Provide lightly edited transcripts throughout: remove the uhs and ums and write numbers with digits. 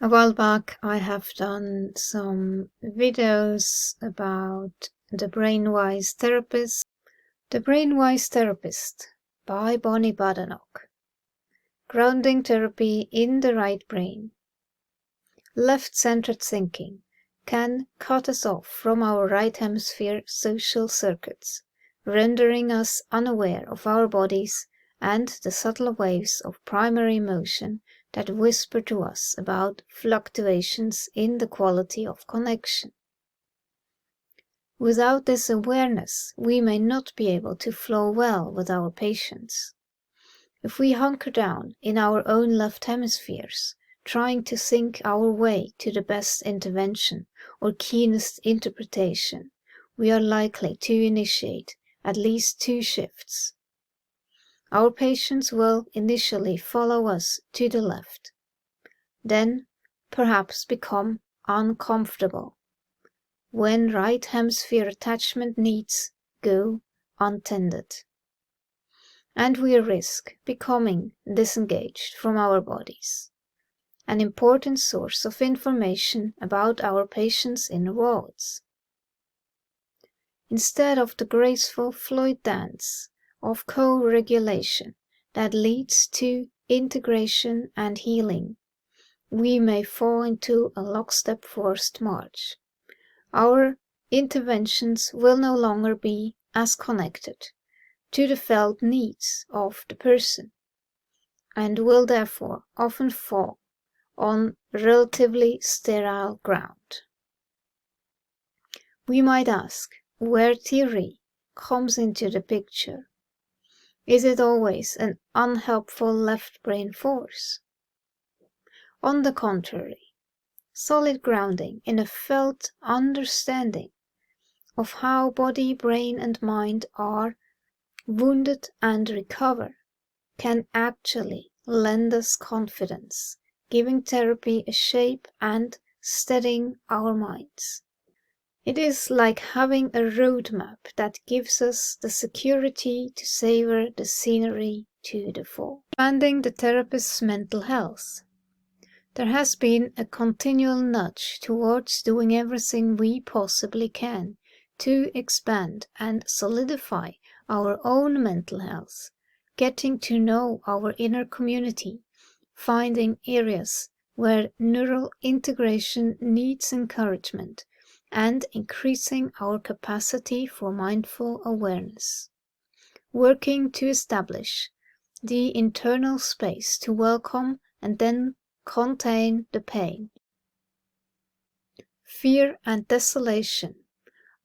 A while back I have done some videos about The Brainwise Therapist. The Brainwise Therapist by Bonnie Badenoch. Grounding therapy in the right brain. Left-centered thinking can cut us off from our right hemisphere social circuits, rendering us unaware of our bodies and the subtle waves of primary motion that whisper to us about fluctuations in the quality of connection. Without this awareness, we may not be able to flow well with our patients. If we hunker down in our own left hemispheres, trying to think our way to the best intervention or keenest interpretation, we are likely to initiate at least 2 shifts. Our patients will initially follow us to the left, then perhaps become uncomfortable when right hemisphere attachment needs go untended, and we risk becoming disengaged from our bodies, an important source of information about our patients' inner worlds. Instead of the graceful fluid dance of co-regulation that leads to integration and healing, we may fall into a lockstep forced march. Our interventions will no longer be as connected to the felt needs of the person, and will therefore often fall on relatively sterile ground. We might ask where theory comes into the picture. Is it always an unhelpful left brain force? On the contrary, solid grounding in a felt understanding of how body, brain, and mind are wounded and recover can actually lend us confidence, giving therapy a shape and steadying our minds. It is like having a roadmap that gives us the security to savor the scenery to the full. Expanding the therapist's mental health. There has been a continual nudge towards doing everything we possibly can to expand and solidify our own mental health, getting to know our inner community, finding areas where neural integration needs encouragement, and increasing our capacity for mindful awareness. Working to establish the internal space to welcome and then contain the pain, fear, and desolation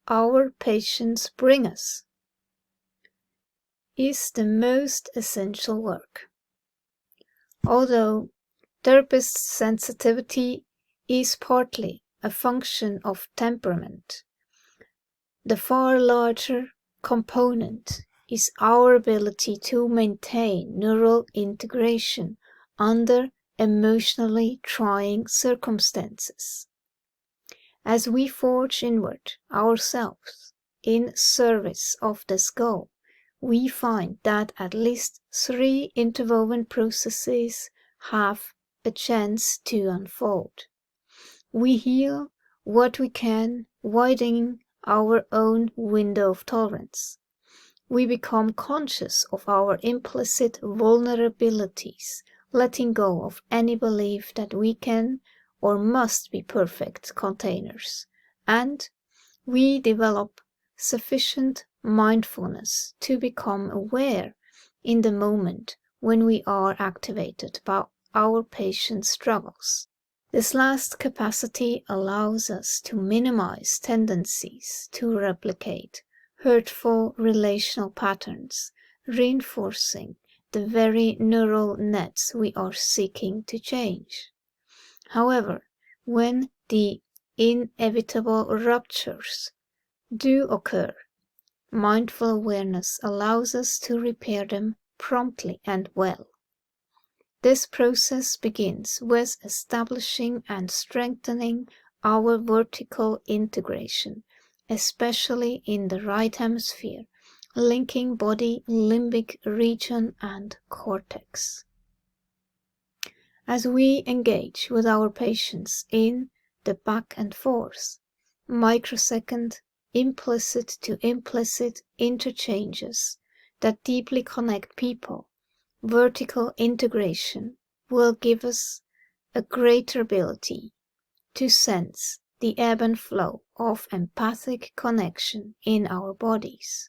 our patients bring us is the most essential work. Although therapist sensitivity is partly a function of temperament, the far larger component is our ability to maintain neural integration under emotionally trying circumstances. As we forge inward ourselves in service of this goal, we find that at least 3 interwoven processes have a chance to unfold. We heal what we can, widening our own window of tolerance. We become conscious of our implicit vulnerabilities, letting go of any belief that we can or must be perfect containers, and we develop sufficient mindfulness to become aware in the moment when we are activated by our patient's struggles. This last capacity allows us to minimize tendencies to replicate hurtful relational patterns, reinforcing the very neural nets we are seeking to change. However, when the inevitable ruptures do occur, mindful awareness allows us to repair them promptly and well. This process begins with establishing and strengthening our vertical integration, especially in the right hemisphere, linking body, limbic region, and cortex. As we engage with our patients in the back and forth, microsecond, implicit to implicit interchanges that deeply connect people, vertical integration will give us a greater ability to sense the ebb and flow of empathic connection in our bodies.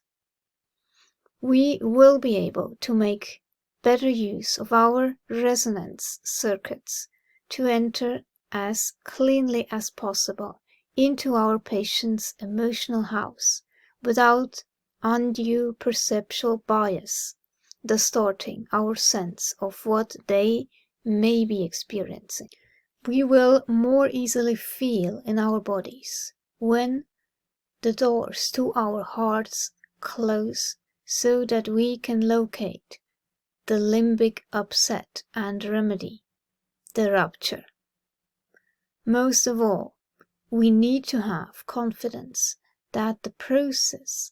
We will be able to make better use of our resonance circuits to enter as cleanly as possible into our patient's emotional house without undue perceptual bias distorting our sense of what they may be experiencing. We will more easily feel in our bodies when the doors to our hearts close so that we can locate the limbic upset and remedy the rupture. Most of all, we need to have confidence that the process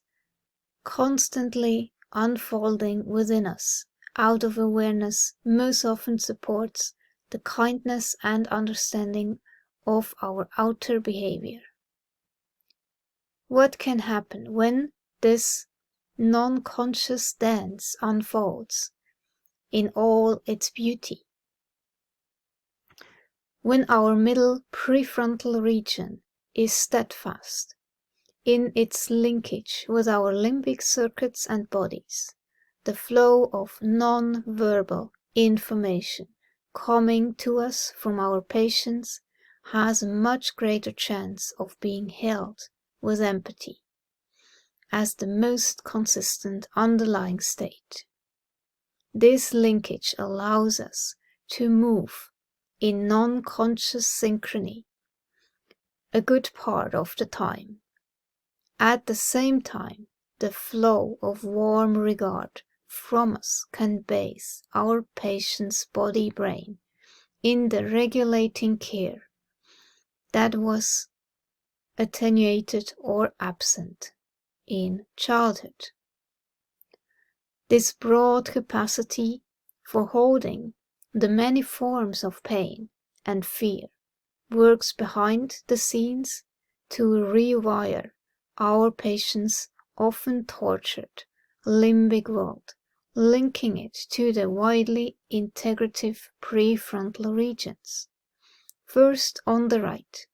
constantly unfolding within us out of awareness most often supports the kindness and understanding of our outer behavior. What can happen when this non-conscious dance unfolds in all its beauty? When our middle prefrontal region is steadfast in its linkage with our limbic circuits and bodies, the flow of non-verbal information coming to us from our patients has a much greater chance of being held with empathy as the most consistent underlying state. This linkage allows us to move in non-conscious synchrony a good part of the time. At the same time, the flow of warm regard from us can bathe our patient's body-brain in the regulating care that was attenuated or absent in childhood. This broad capacity for holding the many forms of pain and fear works behind the scenes to rewire our patient's often tortured limbic world, linking it to the widely integrative prefrontal regions, first on the right,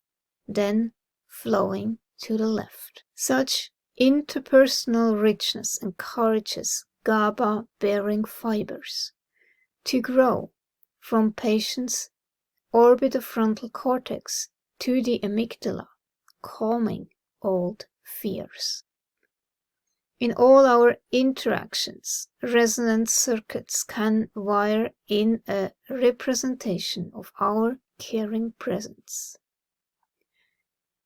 then flowing to the left. Such interpersonal richness encourages GABA-bearing fibers to grow from patients' orbitofrontal cortex to the amygdala, calming old fears. In all our interactions, resonance circuits can wire in a representation of our caring presence.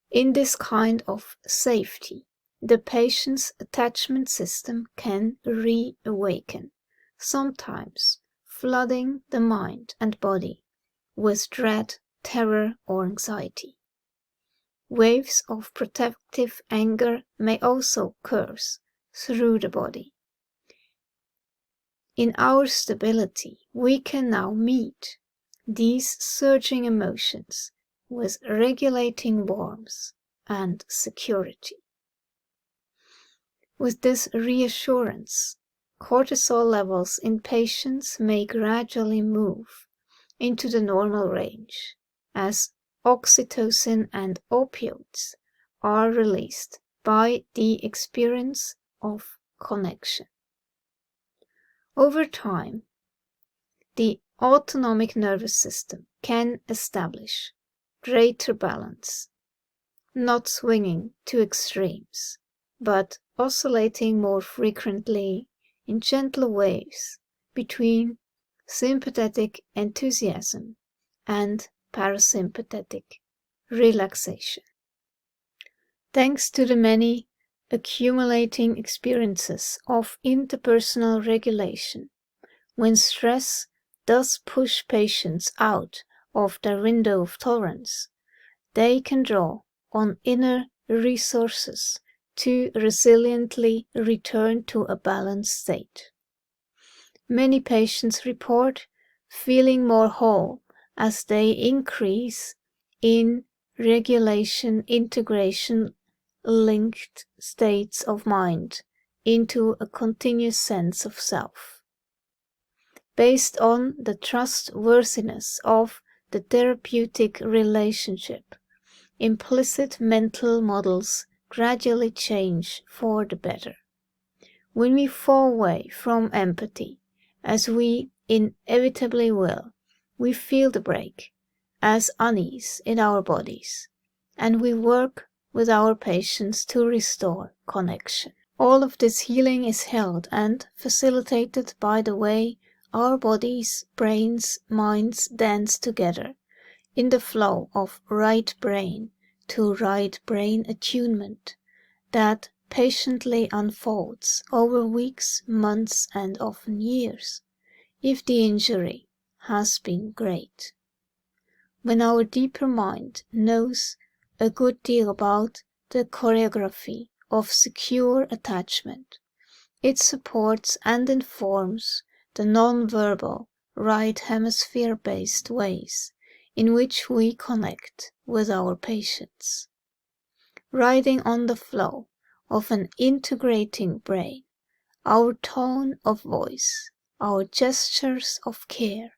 In this kind of safety, the patient's attachment system can reawaken, sometimes flooding the mind and body with dread, terror, or anxiety. Waves of protective anger may also course through the body. In our stability, we can now meet these surging emotions with regulating warmth and security. With this reassurance, cortisol levels in patients may gradually move into the normal range as oxytocin and opioids are released by the experience of connection. Over time, the autonomic nervous system can establish greater balance, not swinging to extremes, but oscillating more frequently in gentle waves between sympathetic enthusiasm and parasympathetic relaxation. Thanks to the many accumulating experiences of interpersonal regulation, when stress does push patients out of their window of tolerance, they can draw on inner resources to resiliently return to a balanced state. Many patients report feeling more whole as they increase in regulation, integration, linked states of mind into a continuous sense of self. Based on the trustworthiness of the therapeutic relationship, implicit mental models gradually change for the better. When we fall away from empathy, as we inevitably will, we feel the break as unease in our bodies, and we work with our patients to restore connection. All of this healing is held and facilitated by the way our bodies, brains, minds dance together in the flow of right brain to right brain attunement that patiently unfolds over weeks, months, and often years, if the injury has been great. When our deeper mind knows a good deal about the choreography of secure attachment, it supports and informs the non-verbal, right hemisphere-based ways in which we connect with our patients. Riding on the flow of an integrating brain, our tone of voice, our gestures of care,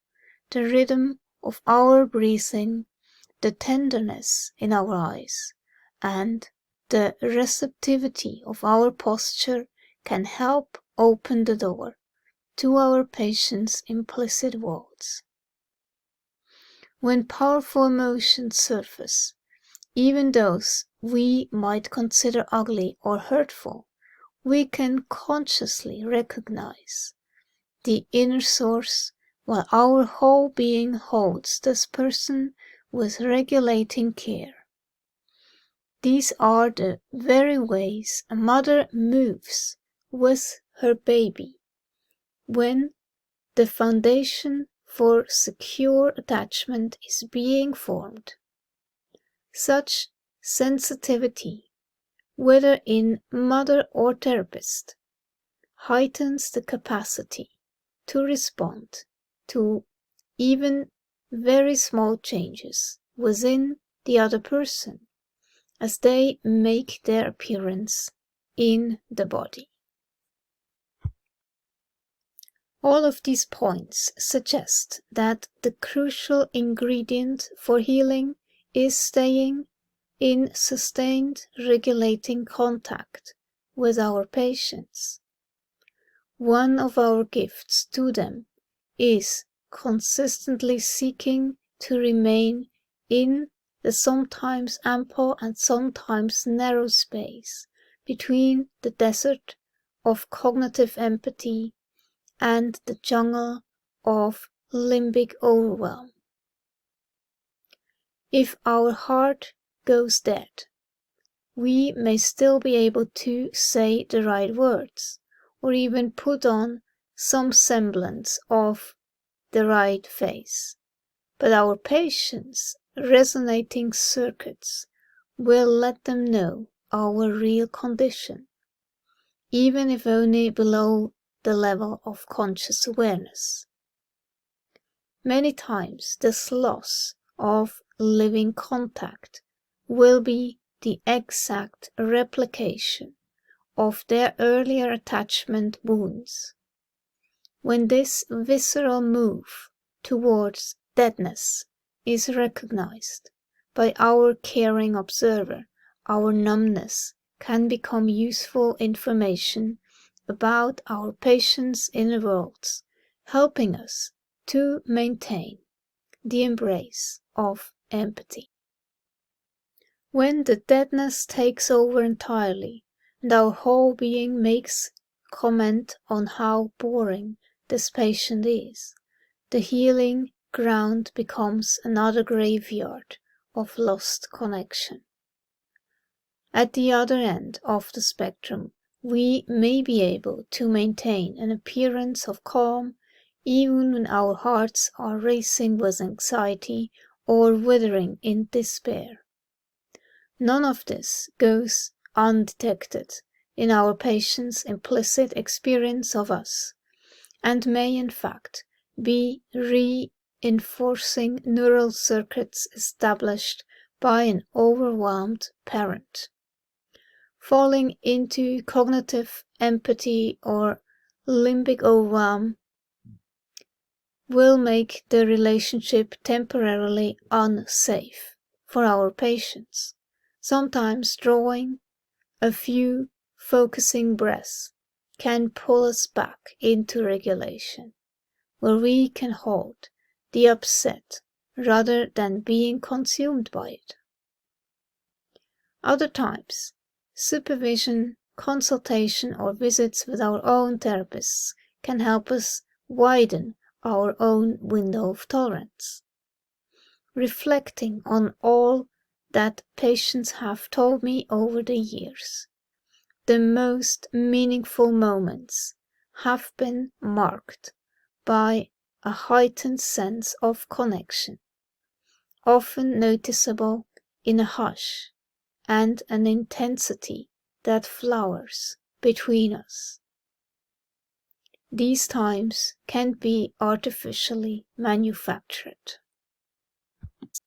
the rhythm of our breathing, the tenderness in our eyes, and the receptivity of our posture can help open the door to our patients' implicit worlds. When powerful emotions surface, even those we might consider ugly or hurtful, we can consciously recognize the inner source while our whole being holds this person with regulating care. These are the very ways a mother moves with her baby when the foundation for secure attachment is being formed. Such sensitivity, whether in mother or therapist, heightens the capacity to respond to even very small changes within the other person as they make their appearance in the body. All of these points suggest that the crucial ingredient for healing is staying in sustained regulating contact with our patients. One of our gifts to them is consistently seeking to remain in the sometimes ample and sometimes narrow space between the desert of cognitive empathy and the jungle of limbic overwhelm. If our heart goes dead, we may still be able to say the right words, or even put on some semblance of the right face, but our patients' resonating circuits will let them know our real condition, even if only below the level of conscious awareness. Many times this loss of living contact will be the exact replication of their earlier attachment wounds. When this visceral move towards deadness is recognized by our caring observer, our numbness can become useful information about our patients' inner worlds, helping us to maintain the embrace of empathy. When the deadness takes over entirely, and our whole being makes comment on how boring this patient is, the healing ground becomes another graveyard of lost connection. At the other end of the spectrum, we may be able to maintain an appearance of calm even when our hearts are racing with anxiety or withering in despair. None of this goes undetected in our patient's implicit experience of us, and may in fact be reinforcing neural circuits established by an overwhelmed parent. Falling into cognitive empathy or limbic overwhelm will make the relationship temporarily unsafe for our patients. Sometimes drawing a few focusing breaths can pull us back into regulation, where we can hold the upset rather than being consumed by it. Other times, supervision, consultation, or visits with our own therapists can help us widen our own window of tolerance. Reflecting on all that patients have told me over the years, the most meaningful moments have been marked by a heightened sense of connection, often noticeable in a hush and an intensity that flowers between us. These times can't be artificially manufactured.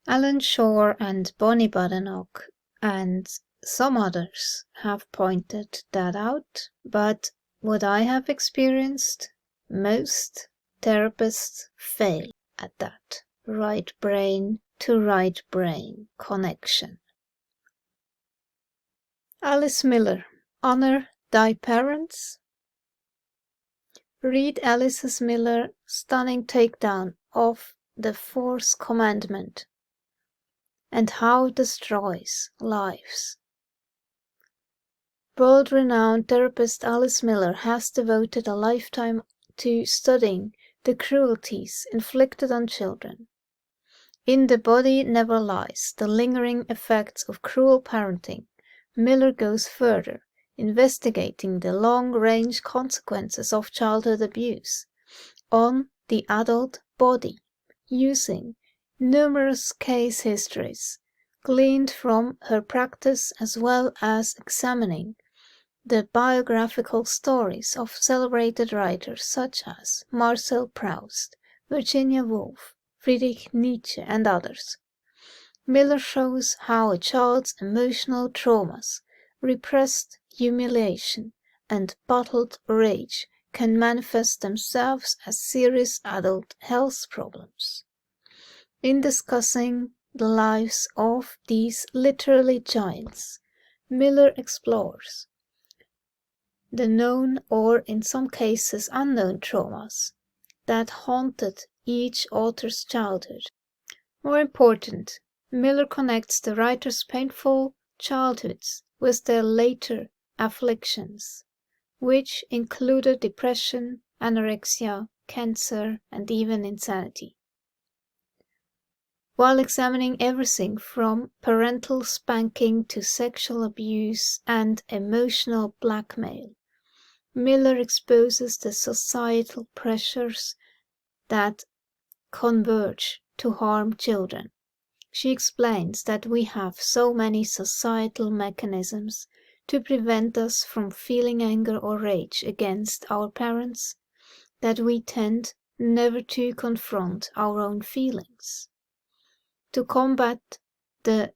Alan Shore and Bonnie Badenoch and some others have pointed that out, but what I have experienced, most therapists fail at that right brain to right brain connection. Alice Miller, Honor Thy Parents. Read Alice Miller's stunning takedown of the Fourth Commandment and how it destroys lives. World-renowned therapist Alice Miller has devoted a lifetime to studying the cruelties inflicted on children. In The Body Never Lies, the lingering effects of cruel parenting, Miller goes further, investigating the long-range consequences of childhood abuse on the adult body, using numerous case histories gleaned from her practice as well as examining the biographical stories of celebrated writers such as Marcel Proust, Virginia Woolf, Friedrich Nietzsche, and others. Miller shows how a child's emotional traumas, repressed humiliation, and bottled rage can manifest themselves as serious adult health problems. In discussing the lives of these literally giants, Miller explores the known or in some cases unknown traumas that haunted each author's childhood. More important, Miller connects the writer's painful childhoods with their later afflictions, which included depression, anorexia, cancer, and even insanity. While examining everything from parental spanking to sexual abuse and emotional blackmail, Miller exposes the societal pressures that converge to harm children. She explains that we have so many societal mechanisms to prevent us from feeling anger or rage against our parents that we tend never to confront our own feelings. To combat the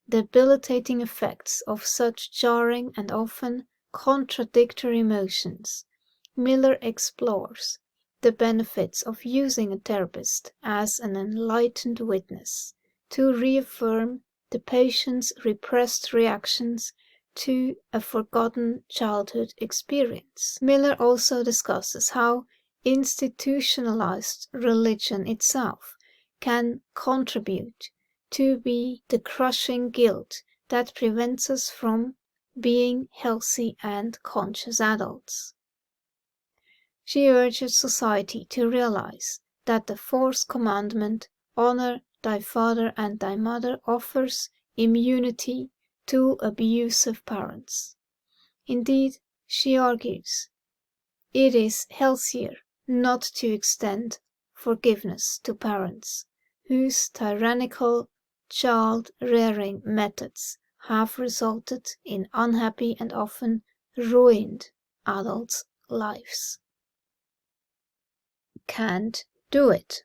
debilitating effects of such jarring and often contradictory emotions, Miller explores the benefits of using a therapist as an enlightened witness to reaffirm the patient's repressed reactions to a forgotten childhood experience. Miller also discusses how institutionalized religion itself can contribute to be the crushing guilt that prevents us from being healthy and conscious adults. She urges society to realize that the fourth commandment, honor thy father and thy mother, offers immunity to abusive parents. Indeed, she argues, it is healthier not to extend forgiveness to parents whose tyrannical child-rearing methods have resulted in unhappy and often ruined adults' lives. Can't do it.